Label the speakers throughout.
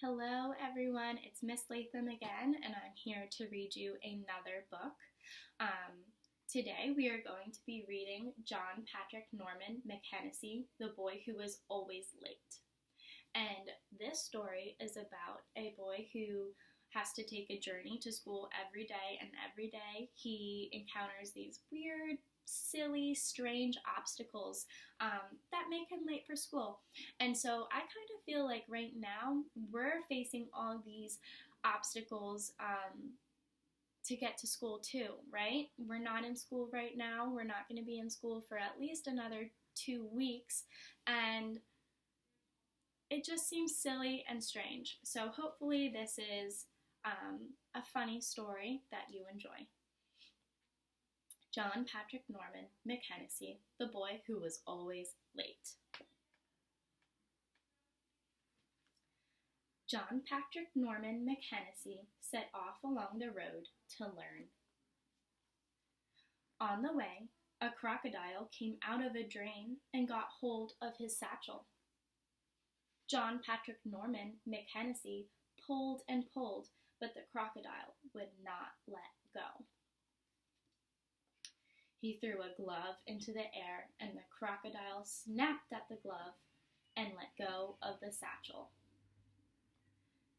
Speaker 1: Hello everyone, it's Miss Latham again, and I'm here to read you another book. Um, Today we are going to be reading John Patrick Norman McHennessy, The Boy Who Was Always Late. And this story is about a boy who has to take a journey to school every day, and every day he encounters these weird, silly, strange obstacles that make him late for school. And so I kind of feel like right now we're facing all these obstacles to get to school too, right? We're not in school right now. We're not going to be in school for at least another 2 weeks. And it just seems silly and strange. So hopefully this is a funny story that you enjoy. John Patrick Norman McHennessy, The Boy Who Was Always Late. John Patrick Norman McHennessy set off along the road to learn. On the way, a crocodile came out of a drain and got hold of his satchel. John Patrick Norman McHennessy pulled and pulled, but the crocodile would not let go. He threw a glove into the air, and the crocodile snapped at the glove and let go of the satchel.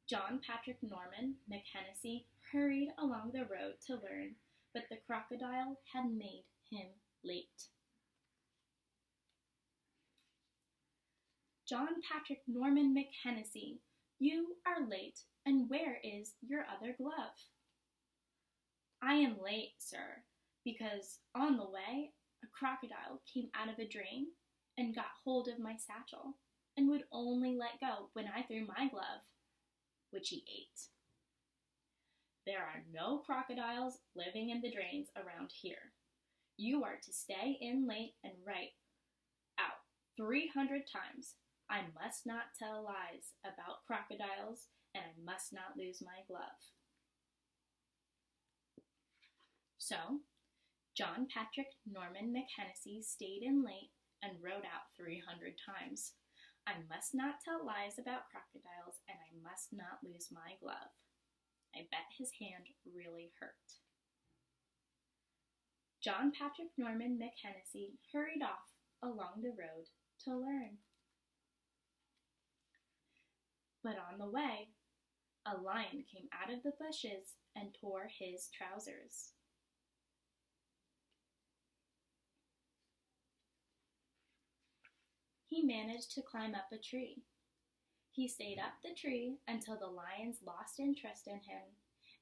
Speaker 1: John Patrick Norman McHennessy hurried along the road to learn, but the crocodile had made him late. John Patrick Norman McHennessy, you are late, and where is your other glove? I am late, sir, because on the way, a crocodile came out of a drain and got hold of my satchel and would only let go when I threw my glove, which he ate. There are no crocodiles living in the drains around here. You are to stay in late and write out 300 times. I must not tell lies about crocodiles, and I must not lose my glove. So, John Patrick Norman McHennessy stayed in late and wrote out 300 times. I must not tell lies about crocodiles, and I must not lose my glove. I bet his hand really hurt. John Patrick Norman McHennessy hurried off along the road to learn. But on the way, a lion came out of the bushes and tore his trousers. He managed to climb up a tree. He stayed up the tree until the lions lost interest in him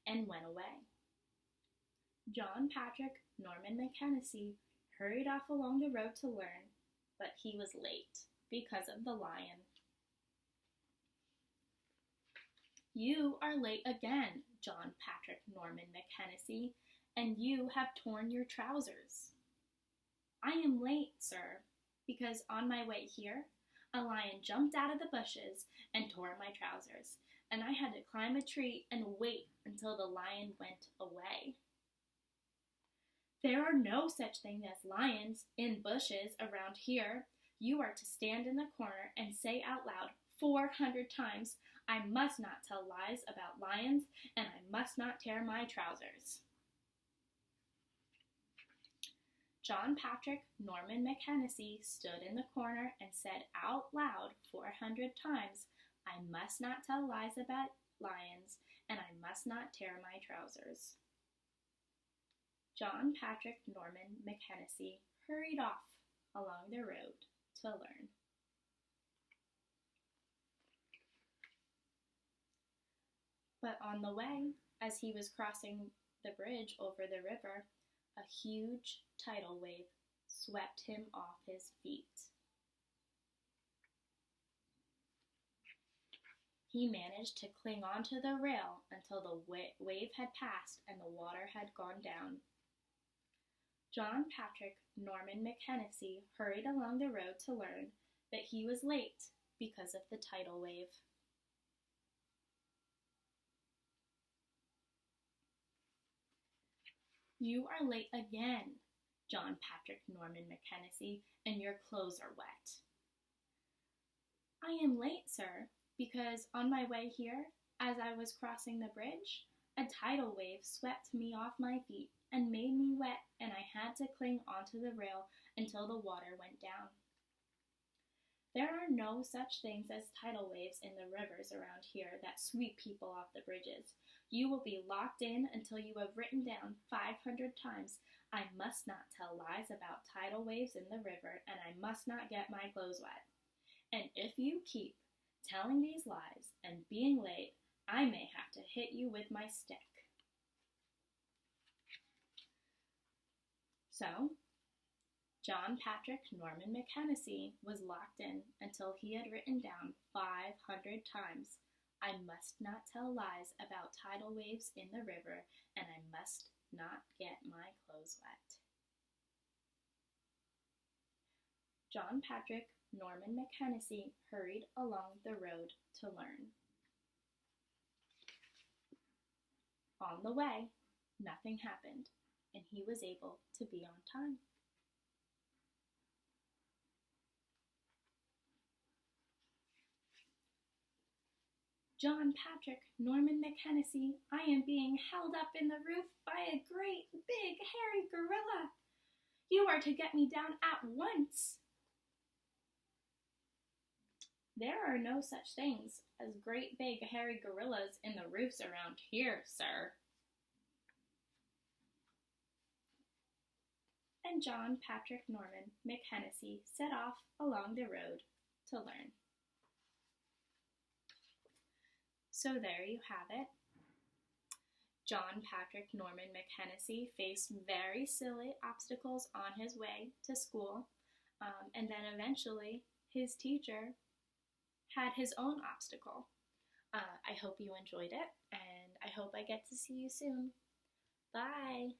Speaker 1: and went away. John Patrick Norman McHennessy hurried off along the road to learn, but he was late because of the lion. You are late again, John Patrick Norman McHennessy, and you have torn your trousers. I am late, sir, because on my way here, a lion jumped out of the bushes and tore my trousers, and I had to climb a tree and wait until the lion went away. There are no such things as lions in bushes around here. You are to stand in the corner and say out loud 400 times, I must not tell lies about lions, and I must not tear my trousers. John Patrick Norman McHennessy stood in the corner and said out loud 400 times, I must not tell lies about lions, and I must not tear my trousers. John Patrick Norman McHennessy hurried off along the road to learn. But on the way, as he was crossing the bridge over the river, a huge tidal wave swept him off his feet. He managed to cling onto the rail until the wave had passed and the water had gone down. John Patrick Norman McHennessy hurried along the road to learn that he was late because of the tidal wave. You are late again, John Patrick Norman McHennessy, and your clothes are wet. I am late, sir, because on my way here, as I was crossing the bridge, a tidal wave swept me off my feet and made me wet, and I had to cling onto the rail until the water went down. There are no such things as tidal waves in the rivers around here that sweep people off the bridges. You will be locked in until you have written down 500 times, "I must not tell lies about tidal waves in the river, and I must not get my clothes wet. And if you keep telling these lies and being late, I may have to hit you with my stick." So, John Patrick Norman McHennessy was locked in until he had written down 500 times, "I must not tell lies about tidal waves in the river, and I must not get my clothes wet." John Patrick Norman McHennessy hurried along the road to learn. On the way, nothing happened, and he was able to be on time. "John Patrick Norman McHennessy, I am being held up in the roof by a great big hairy gorilla. You are to get me down at once." "There are no such things as great big hairy gorillas in the roofs around here, sir." And John Patrick Norman McHennessy set off along the road to learn. So there you have it. John Patrick Norman McHennessy faced very silly obstacles on his way to school, and then eventually his teacher had his own obstacle. I hope you enjoyed it, and I hope I get to see you soon. Bye!